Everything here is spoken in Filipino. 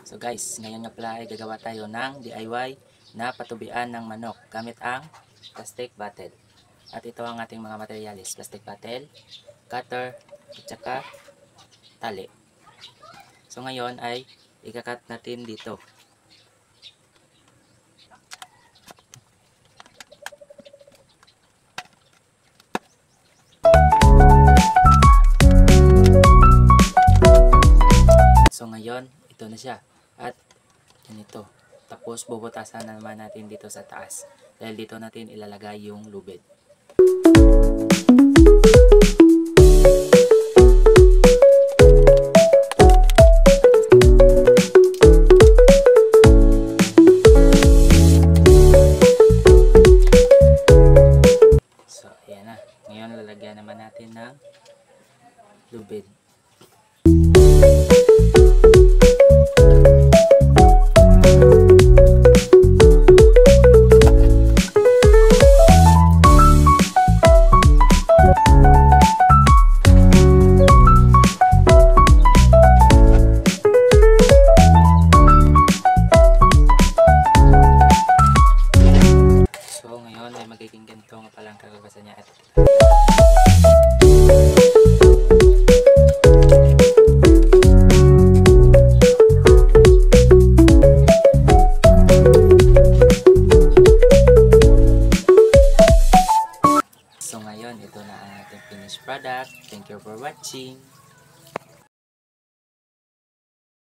So guys, ngayon nga pala ay gagawa tayo ng DIY na patubian ng manok gamit ang plastic bottle. At ito ang ating mga materialis: plastic bottle, cutter, at saka tali. So ngayon ay ikakat natin dito. So ngayon, ito na siya. At ganito. Tapos bubutasan naman natin dito sa taas. Dahil dito natin ilalagay yung lubid. So ayan na. Ngayon lalagyan naman natin ng lubid. Magiging ganito nga palang kagagasan niya. So ngayon, ito na ang ating finished product. Thank you for watching.